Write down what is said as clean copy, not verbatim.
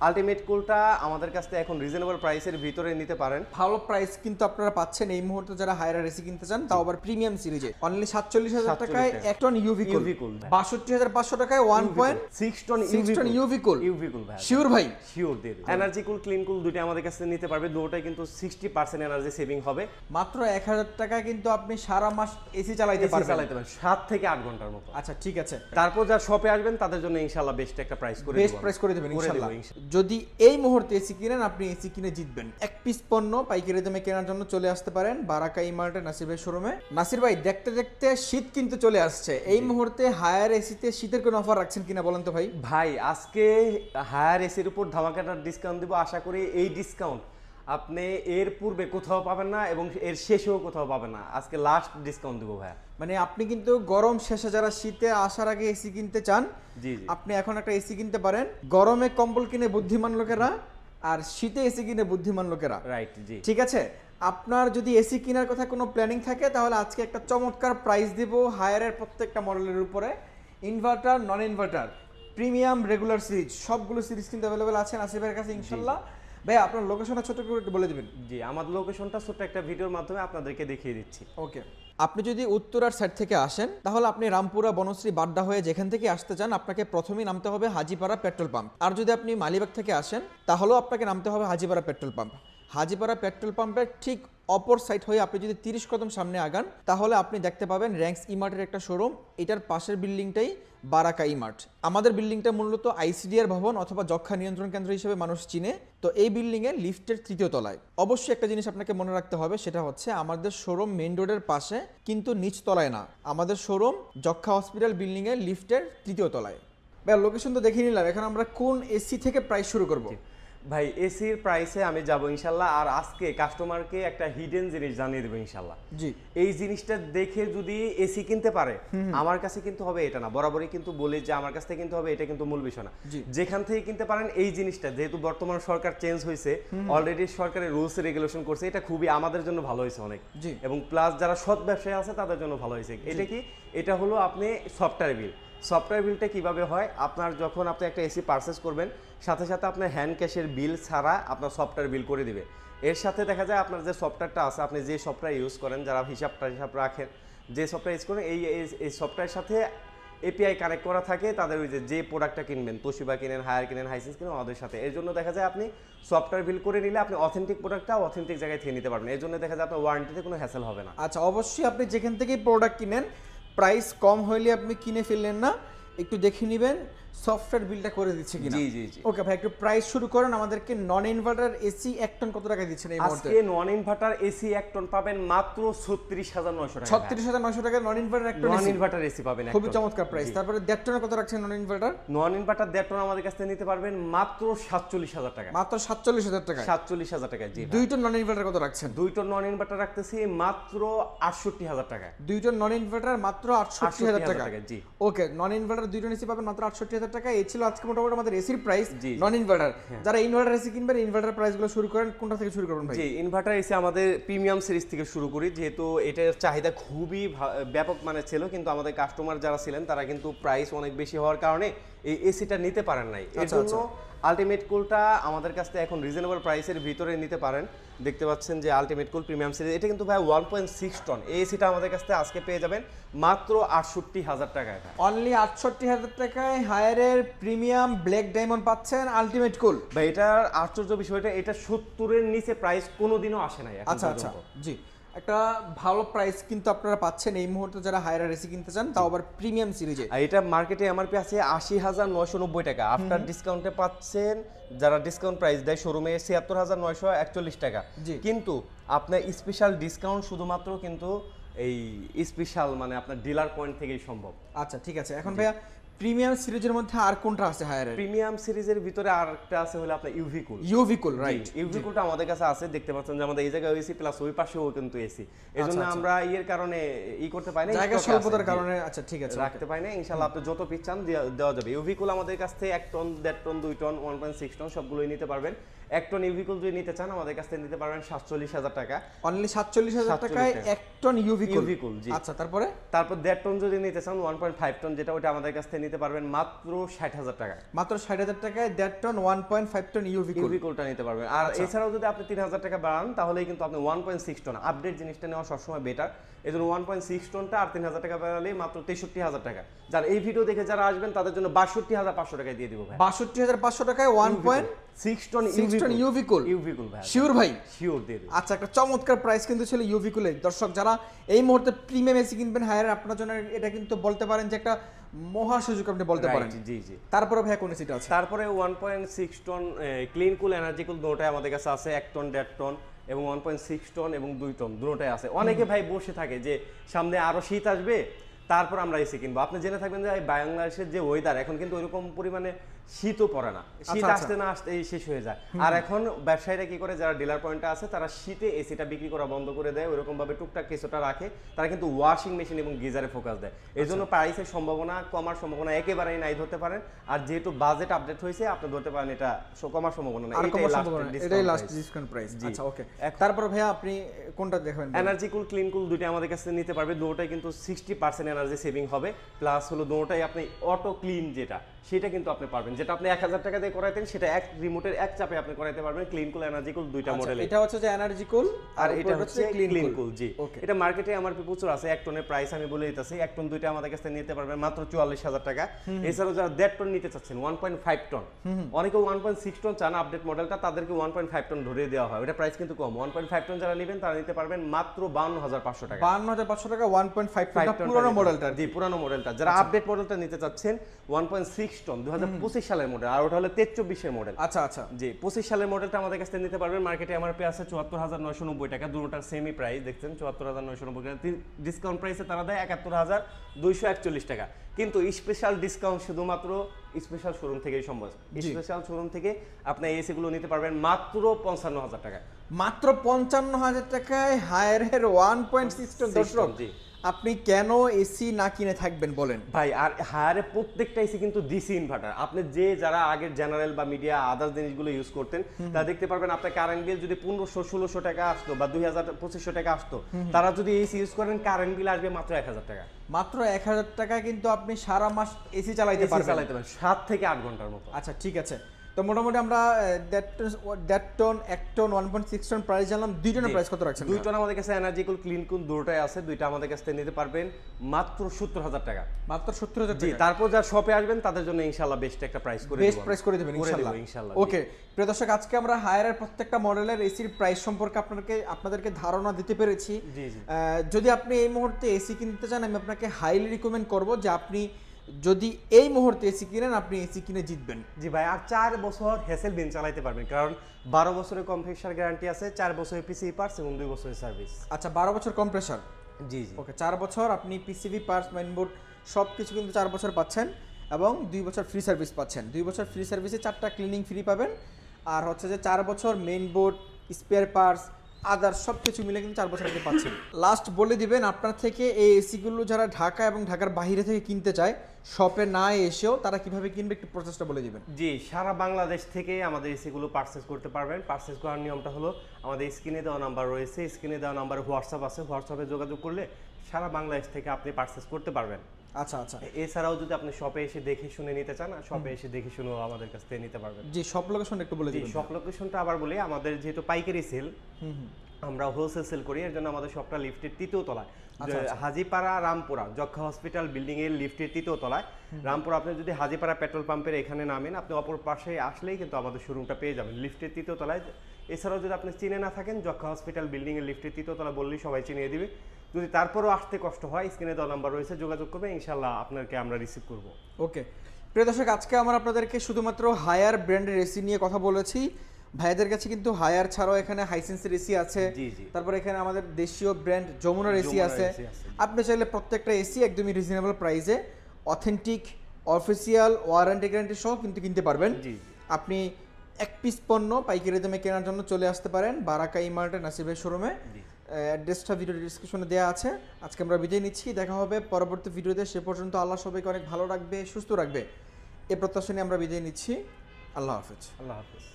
Ultimate কুলটা আমাদের কাছ থেকে এখন রিজনেবল প্রাইসের ভিতরে নিতে পারেন। ভালো প্রাইস কিন্তু আপনারা পাচ্ছেন এই মুহূর্তে যারা হায়ার এসি কিনতে চান, তাও আবার প্রিমিয়াম সিরিজে অনলি 47,000 টাকায় 1 টন ইউভি কুল, 62,500 টাকায় 1.6 টন ইউভি কুল ভাই। শিওর ভাই? শিওর দিয়ে দেব। এনার্জি কুল, ক্লিন কুল দুটো আমাদের কাছে নিতে পারবে, দুটোটাই কিন্তু 60% এনার্জি সেভিং হবে। মাত্র 1,000 টাকায় কিন্তু আপনি সারা মাস এসি চালাতে পারবেন 7 থেকে 8 ঘন্টার মতো। আচ্ছা ঠিক আছে। তারপর যারা শপে আসবেন তাদের জন্য ইনশাআল্লাহ বেস্ট একটা প্রাইস করে দেব, বেস্ট প্রাইস করে দেবেন ইনশাআল্লাহ। যদি এই মুহূর্তে এসি কিনেন, আপনি এসি কিনে জিতবেন। এক পিস পণ্য পাইকারি দামে কেনার জন্য চলে আসতে পারেন বারাকা ইমার্টে নাসির ভাই শোরুমে। নাসির ভাই, দেখতে দেখতে শীত কিন্তু চলে আসছে, এই মুহূর্তে হায়ার এসিতে শীতের কোনো অফার রাখছেন কিনা বলেন তো ভাই? ভাই আজকে হায়ার এসির উপর ধামাকাটার ডিসকাউন্ট দিব। আশা করি এই ডিসকাউন্ট আপনি এর পূর্বে কোথাও পাবেন না এবং এর শেষেও কোথাও পাবেন না। আজকে লাস্ট ডিসকাউন্ট দিব ভাই। মানে আপনি কিন্তু গরম শেষে যারা শীতে আসার আগে এসি কিনতে চান, জি আপনি এখন একটা এসি কিনতে পারেন। গরমে কম্বল কিনে বুদ্ধিমান লোকেরা, আর শীতে এসি কিনে বুদ্ধিমান লোকেরা। রাইট, জি ঠিক আছে। আপনার যদি এসি কেনার কথা কোনো প্ল্যানিং থাকে, তাহলে আজকে একটা চমৎকার প্রাইস দিব হায়ারের প্রত্যেকটা মডেলের উপরে। Inverter, non inverter, premium, regular series, সবগুলো সিরিজ কিন্তু অ্যাভেলেবেল আছে নাসিবের কাছে ইনশাল্লাহ। ভাই আপনার লোকেশনটা ছোট করে একটু বলে দিবেন। জি, আমাদের লোকেশনটা ছোট একটা ভিডিওর মাধ্যমে আপনাদেরকে দেখিয়ে দিচ্ছি। ওকে। আপনি যদি উত্তরার সাইড থেকে আসেন, তাহলে আপনি রামপুরা, বনশ্রী, বাড্ডা হয়ে যেখান থেকে আসতে চান, আপনাকে প্রথমেই নামতে হবে হাজিপাড়া পেট্রোল পাম্প। আর যদি আপনি মালিবাগ থেকে আসেন, তাহলেও আপনাকে নামতে হবে Hajipara petrol pump. Hajipara petrol পাম্পের ঠিক অপর সাইড হয়ে আপনি যদি 30 কদম সামনে আগান, তাহলে আপনি দেখতে পাবেন র্যাঙ্কস ইমার্টের একটা শোরুম। এটার পাশের বিল্ডিংটাই বারাকা ইমার্ট। আমাদের বিল্ডিংটা মূলত আইসিডিআর ভবন অথবা যক্ষ্মা নিয়ন্ত্রণ কেন্দ্র হিসেবে মানুষ চিনে। তো এই বিল্ডিংয়ে লিফটের 3য় তলায়। অবশ্যই একটা জিনিস আপনাকে মনে রাখতে হবে, সেটা হচ্ছে আমাদের শোরুম মেইন রোডের পাশে, কিন্তু নিচ তলায় না। আমাদের শোরুম যক্ষ্মা হসপিটাল বিল্ডিংয়ের লিফটের 3য় তলায়। ভাই লোকেশন তো দেখে নিলাম, এখন আমরা কোন এসি থেকে প্রাইস শুরু করব? ভাই এসির প্রাইসে আমি যাব ইনশাল্লাহ। আর আজকে কাস্টমারকে একটা হিডেন জিনিস জানিয়ে দেবো ইনশাল্লাহ। জি, এই জিনিসটা দেখে যদি এসি কিনতে পারে, আমার কাছে কিন্তু হবে এটা না, বরাবরই কিন্তু বলি যে আমার কাছ থেকে কিনতে হবে, এটা কিন্তু মূল বিষয় না। যেখান থেকে কিনতে পারেন এই জিনিসটা, যেহেতু বর্তমান সরকার চেঞ্জ হয়েছে, অলরেডি সরকারের রুলস রেগুলেশন করছে, এটা খুবই আমাদের জন্য ভালো হয়েছে অনেক। এবং প্লাস যারা সৎ ব্যবসায়ী আছে তাদের জন্য ভালো হয়েছে। এটা কি? এটা হলো আপনি সফটওয়্যার বিল। সফটওয়্যার বিলটা কিভাবে হয়? আপনার যখন আপনি একটা এসি পারচেস করবেন, সাথে সাথে আপনার হ্যান্ড ক্যাশের বিল ছাড়া আপনার সফটওয়্যার বিল করে দিবে। এর সাথে দেখা যায় আপনার যে সফটওয়্যারটা আছে, আপনি যে সফটওয়্যার ইউজ করেন, যারা হিসাব রাখেন, যে সফটওয়্যার ইউজ করেন, এই সফটওয়্যারের সাথে এপিআই কানেক্ট করা থাকে তাদের। ওই যে প্রোডাক্টটা কিনবেন, তোশিবা কিনেন, হায়ার কিনেন, হাইসেন্স কিনেন, ওদের সাথে। এর জন্য দেখা যায় আপনি সফটওয়্যার বিল করে নিলে আপনি অথেন্টিক প্রোডাক্টটা অথেন্টিক জায়গায় থেকে নিতে পারবেন। এর জন্য দেখা যায় আপনার ওয়ারেন্টিতে কোনো হ্যাসেল হবে না। আচ্ছা, অবশ্যই আপনি যেখান থেকে প্রোডাক্ট কিনেন, প্রাইস কম হইলে আপনি কিনে ফেললেন না, একটু দেখে নেবেন সফটওয়্যার বিলটা করে দিচ্ছে কিনা। জি জি জি। ওকে ভাই, একটু প্রাইস শুরু করেন। আমাদেরকে নন ইনভার্টার এসি 1 টন কত টাকা দিচ্ছেন এই মুহূর্তে? আজকে নন ইনভার্টার এসি 1 টন পাবেন মাত্র 36,900 টাকা। 36,900 টাকা non inverter 1 ton non inverter AC পাবেন। খুবই চমৎকার প্রাইস। তারপরে 1.5 টনে কত রাখছেন non inverter? Non inverter 1.5 ton আমাদের কাছ থেকে নিতে পারবেন মাত্র 47,000 টাকা। মাত্র 47,000 টাকা। 47,000 টাকা। জি। 2 টন নন ইনভার্টার কত রাখছেন? 2 টন নন ইনভার্টার রাখতেছি মাত্র 68,000 টাকা। 2 টন নন ইনভার্টার মাত্র 68,000 টাকা। জি। ওকে, নন ইনভার্টার 2 টন এসি পাবেন মাত্র 68,000 টাকা। এই ছিল আজকে মোটামুটি আমাদের এসির প্রাইস। নন ইনভার্টার যারা ইনভার্টার এসি কিনবেন, ইনভার্টার প্রাইসগুলো শুরু করেন কোনটা থেকে শুরু করবেন ভাই? জি, ইনভার্টার এসি আমাদের প্রিমিয়াম সিরিজ থেকে শুরু করি, যেহেতু এটার চাহিদা খুবই ব্যাপক মানে ছিল, কিন্তু আমাদের কাস্টমার যারা ছিলেন তারা কিন্তু প্রাইস অনেক বেশি হওয়ার কারণে এই এসিটা নিতে পারেন নাই। এর জন্য আলটিমেট কুলটা আমাদের কাছ থেকে এখন রিজনেবল প্রাইসের ভিতরে নিতে পারেন। দেখতে পাচ্ছেন যে আলটিমেট কুল প্রিমিয়াম সিরিজ, এটা কিন্তু ভাই 1.6 টন। এই এসিটা আমাদের কাছ থেকে আজকে পেয়ে যাবেন মাত্র 68,000 টাকায়। অনলি 68,000 টাকায় হায়ারের প্রিমিয়াম ব্ল্যাক ডায়মন্ড পাচ্ছেন আলটিমেট কুল। ভাই এটার আশ্চর্য বিষয়টা, এটা 70-এর নিচে প্রাইস কোনোদিনও আসে নাই। আচ্ছা আচ্ছা, জি, একটা ভালো প্রাইস কিন্তু আপনারা পাচ্ছেন এই মুহূর্তে যারা হায়ার এসি কিনতে চান, তাও আবার প্রিমিয়াম সিরিজে। আর এটা মার্কেটে এমআরপি আছে 80,990 টাকা। আফটার ডিসকাউন্টে পাচ্ছেন, যারা ডিসকাউন্ট প্রাইস দেয় শোরুমে, 76,941 টাকা। কিন্তু আপনার স্পেশাল ডিসকাউন্ট শুধুমাত্র কিন্তু এই স্পেশাল মানে আপনার ডিলার পয়েন্ট থেকেই সম্ভব। আচ্ছা ঠিক আছে। এখন ভাইয়া প্রিমিয়াম সিরিজের মধ্যে আর কোনটা আছে হায়ারের? প্রিমিয়াম সিরিজের ভিতরে আরেকটা আছে হলো আপনার ইউভি কুল। ইউভি কুল, রাইট। ইউভি কুলটা আমাদের কাছে আছে, দেখতে পাচ্ছেন যে আমাদের এই জায়গায় এসি প্লাস ওই পাশেও কিন্তু এসি। এজন্য আমরা এর কারণে করতে পাই না, জায়গা স্বল্পতার কারণে। আচ্ছা ঠিক আছে, রাখতে পাই না। ইনশাআল্লাহ আপনি যত পিস চান দেওয়া যাবে। ইউভি কুল আমাদের কাছ থেকে 1 টন, 1.5 টন, 2 টন, 1.6 টন সবগুলোই নিতে পারবেন। 1 টন ইউভি কুল যদি নিতে চান আমাদের কাছ থেকে নিতে পারবেন 47,000 টাকা। অনলি 47,000 টাকায় 1 টন ইউভি কুল। জি। আচ্ছা, তারপর 1.5 টন যদি নিতে চান 1.5 টন যেটা, ওটা আমাদের কাছ থেকে নিতে পারবেন মাত্র 60,000 টাকায়। মাত্র 60,000 টাকায় 1.5 টন 1.5 টন ইউভি কুলটা নিতে পারবেন। আর এছাড়াও যদি আপনি 3,000 টাকা বাড়ান তাহলেই কিন্তু আপনি 1.6 টন আপডেট জিনিসটা নেওয়া সবসময় বেটার। এই জন্য 1.6 টনটা আর 3,000 টাকা বাড়ালেই মাত্র 63,000 টাকা। যারা এই ভিডিও দেখে যারা আসবেন তাদের জন্য 62,500 টাকায় দিয়ে দিব ভাই। 62,500 টাকায় 1.6 টন ইউভি কুল ভাই। শিওর ভাই? শিওর দিয়ে দিব। আচ্ছা, একটা চমৎকার প্রাইস কিন্তু ছিল ইউভি কুলের। দর্শক যারা এই মুহূর্তে প্রিমিয়াম এসি কিনবেন হায়ার, আপনার জন্য এটা কিন্তু বলতে পারেন যে একটা মহা সুযোগ আপনি বলতে পারেন। জি জি। তারপরে ভাই কোন এসিটা আছে? তারপরে 1.6 ton clean cool energy cool দুটোটাই আমাদের কাছে আছে। 1 টন 1.5 টন এবং 1.6 টন এবং 2 টন দুটোটাই আছে। অনেকে ভাই বসে থাকে যে সামনে আরো শীত আসবে তারপর আমরা এসি কিনবো। আপনি জেনে থাকবেন যে বাংলাদেশের যে ওয়েদার এখন কিন্তু ওইরকম পরিমাণে শীতও পড়ে না, শীত আসতে না আসতে শেষ হয়ে যায়। আর এখন ব্যবসায়ীরা কি করে, যারা ডিলার পয়েন্টে আছে তারা শীতে এসিটা বিক্রি করা বন্ধ করে দেয়, ওইরকম ভাবে টুকটাক কিছুটা রাখে। তারা কিন্তু ওয়াশিং মেশিন এবং গিজারে ফোকাস দেয়। এই জন্য প্রাইসের সম্ভাবনা কমার সম্ভাবনা একেবারেই নাই ধরতে পারেন। আর যেহেতু বাজেট আপডেট হয়েছে আপনি ধরতে পারেন এটা কমার সম্ভাবনা না, এটাই লাস্ট ডিসকাউন্ট প্রাইস। আচ্ছা ওকে, তারপর ভাইয়া আপনি কোনটা দেখাবেন? এনার্জি কুল ক্লিন কুল দুটো আমাদের কাছে নিতে পারবে। দুটোটাই কিন্তু 60% এনার্জি সেভিং হবে, প্লাস হলো দুটোটাই আপনি অটো ক্লিন যেটা সেটা কিন্তু আপনি পারবেন। যেটা আপনি 1000 টাকা দিয়ে করাইতেন সেটা এক রিমোটের এক চাপে আপনি করাইতে পারবেন। ক্লিন কুল এনার্জি কুল দুইটা মডেল। এটা হচ্ছে যে এনার্জি কুল আর এটা হচ্ছে ক্লিন কুল। জি, এটা মার্কেটে এমআরপি প্রচুর আছে। 1 টনের প্রাইস আমি বলে দিতেছি। 1 টন দুইটা আমাদের কাছে নিতে পারবেন মাত্র 44,000 টাকা। এছাড়াও যারা 1.5 টন নিতে চাচ্ছেন 1.5 টন, অনেকে 1.6 টন চান আপডেট মডেলটা, তাদেরকে 1.5 টন ধরে দেওয়া হয়। ওটা প্রাইস কিন্তু কম। 1.5 টন যারা নেবেন তারা নিতে পারবেন মাত্র 52,500 টাকা। 52,500 টাকা 1.5 টন পুরনো মডেলটা। জি, পুরনো মডেলটা। যারা আপডেট মডেলটা নিতে চাচ্ছেন 1.6 টন 2025 সালের মডেল, আর ওটা হলো 23-24 এর মডেল। আচ্ছা আচ্ছা। জি, 25 সালের মডেলটা আমাদের কাছে নিতে পারবেন। মার্কেটে এমআরপি আছে 74,990 টাকা। দুটোটার সেমি প্রাইস দেখছেন 74,990 টাকা। ডিসকাউন্ট প্রাইসে তারা দেয় 71,241 টাকা। কিন্তু স্পেশাল ডিসকাউন্ট শুধুমাত্র স্পেশাল শোরুম থেকেই সম্ভব। স্পেশাল শোরুম থেকে আপনি এসি গুলো নিতে পারবেন মাত্র 55,000 টাকা। মাত্র 55,000 টাকায় হায়ারের 1.6 টন। দর্শক আপনি কেন এসি না কিনে থাকবেন বলেন ভাই? আর হায়ারে প্রত্যেকটা এসি কিন্তু ডিসি ইনভার্টার। আপনি যে যারা আগের জেনারেল বা মিডিয়া আদার্স জিনিসগুলো ইউজ করতেন তা দেখতে পারবেন আপনার কারেন্ট বিল যদি 1500-1600 টাকা আসতো বা 2000-2500 টাকা আসতো, তারা যদি এসি ইউজ করেন কারেন্ট বিল আসবে মাত্র 1,000 টাকা। মাত্র 1,000 টাকা কিন্তু আপনি সারা মাস এসি চালাইতে পারবেন 7 থেকে 8 ঘন্টার মতো। আচ্ছা ঠিক আছে। তো মোটামুটি আমরা 1.5 টন 1 টন 1.6 টন প্রাইস জানলাম। 2 টনের প্রাইস কত রাখছেন? 2 টন আমাদের কাছে এনার্জি কুল ক্লিন কুল দুটোই আছে। দুইটা আমাদের কাছে নিতে পারবেন মাত্র 70,000 টাকা। মাত্র 70,000 টাকা। জি, তারপর যারা শপে আসবেন তাদের জন্য ইনশাআল্লাহ বেস্ট একটা প্রাইস করে দেব। বেস্ট প্রাইস করে দিবেন ইনশাআল্লাহ। ওকে প্রিয় দর্শক, আজকে আমরা হায়ারের প্রত্যেকটা মডেলের এসির প্রাইস সম্পর্কে আপনাদেরকে ধারণা দিতে পেরেছি। জি জি। যদি আপনি এই মুহূর্তে এসি কিনতে চান, আমি আপনাকে হাইলি রিকমেন্ড করব যে আপনি যদি এই মুহূর্তে এসি কিনেন আপনি এসি কিনে জিতবেন। জি ভাই, আর 4 বছর হ্যাসেল বিন চালাতে পারবেন, কারণ 12 বছরের কম্প্রেসার গ্যারান্টি আছে, 4 বছরের পিসিবি পার্টস এবং 2 বছরের সার্ভিস। আচ্ছা, 12 বছর কম্প্রেসার। জি জি। ওকে, 4 বছর আপনি পিসিবি পার্টস মেইনবোর্ড সব কিছু কিন্তু 4 বছর পাচ্ছেন এবং 2 বছর ফ্রি সার্ভিস পাচ্ছেন। 2 বছর ফ্রি সার্ভিসে 4টা ক্লিনিং ফ্রি পাবেন। আর হচ্ছে যে 4 বছর মেইনবোর্ড, স্পেয়ার পার্টস, আদার সব কিছু মিলে কিন্তু 4 বছর আপনি পাচ্ছেন। লাস্ট বলে দিবেন আপনার থেকে এই এসিগুলো যারা ঢাকা এবং ঢাকার বাইরে থেকে কিনতে চায়, শপে না এসেও তারা কিভাবে কিনবে একটু প্রসেসটা বলে দিবেন। জি, সারা বাংলাদেশ থেকে আমাদের এসিগুলো পারচেজ করতে পারবেন। পারচেজ করার নিয়মটা হলো আমাদের স্ক্রিনে দেওয়া নাম্বার রয়েছে, স্ক্রিনে দেওয়া নাম্বারে হোয়াটসঅ্যাপ আছে, হোয়াটসঅ্যাপে যোগাযোগ করলে সারা বাংলাদেশ থেকে আপনি পারচেজ করতে পারবেন। আচ্ছা আচ্ছা। এছাড়াও যদি আপনি শপে এসে দেখে শুনে নিতে চান, শপে এসে দেখে শুনেও আমাদের কাছ থেকে নিতে পারবেন। জি, শপ লোকেশন একটু বলে দিবেন। শপ লোকেশনটা আবার বলি, আমাদের যেহেতু পাইকারি সেল, আমরা হোলসেল সেল করি, এর জন্য আমাদের শপটা লিফটের 3য় তলায়, হাজিপাড়া রামপুরা যক্ষা হসপিটাল বিল্ডিং এর লিফটের 3য় তলায়। রামপুরা আপনি যদি হাজিপাড়া পেট্রোল পাম্পের এখানে নামেন, আপনি অপর পাশে আসলেই কিন্তু আমাদের শোরুমটা পেয়ে যাবেন লিফটের 3য় তলায়। এছাড়াও যদি আপনি চিনে না থাকেন, যক্ষা হসপিটাল বিল্ডিং এর লিফটের 3য় তলা বললেই সবাই চিনিয়ে দিবে। যদি তারপরেও আসতে কষ্ট হয়, স্ক্রিনে দেওয়া নাম্বার রয়েছে, যোগাযোগ করবে, ইনশাআল্লাহ আপনাকে আমরা রিসিভ করব। ওকে প্রিয় দর্শক, আজকে আমরা আপনাদেরকে শুধুমাত্র হায়ার ব্র্যান্ডের এসি নিয়ে কথা বলেছি। ভাইদের কাছে কিন্তু হায়ার ছাড়াও এখানে হাইসেন্সের এসি আছে, তারপর এখানে আমাদের দেশীয় ব্র্যান্ড যমুনার এসি আছে। আপনি চাইলে প্রত্যেকটা এসি একদমই রিজনেবল প্রাইসে অথেন্টিক অফিসিয়াল ওয়ারেন্টি গ্যারান্টি সহ কিন্তু কিনতে পারবেন। আপনি এক পিস পণ্য পাইকারি দামে কেনার জন্য চলে আসতে পারেন বারাকা ইমার্টে নাসিবের শোরুমে। অ্যাড্রেসটা ভিডিও ডিসক্রিপশনে দেওয়া আছে। আজকে আমরা বিদায় নিচ্ছি, দেখা হবে পরবর্তী ভিডিওতে। সে পর্যন্ত আল্লাহ সবাইকে অনেক ভালো রাখবে, সুস্থ রাখবে, এ প্রত্যাশা নিয়ে আমরা বিদায় নিচ্ছি। আল্লাহ হাফেজ। আল্লাহ হাফেজ।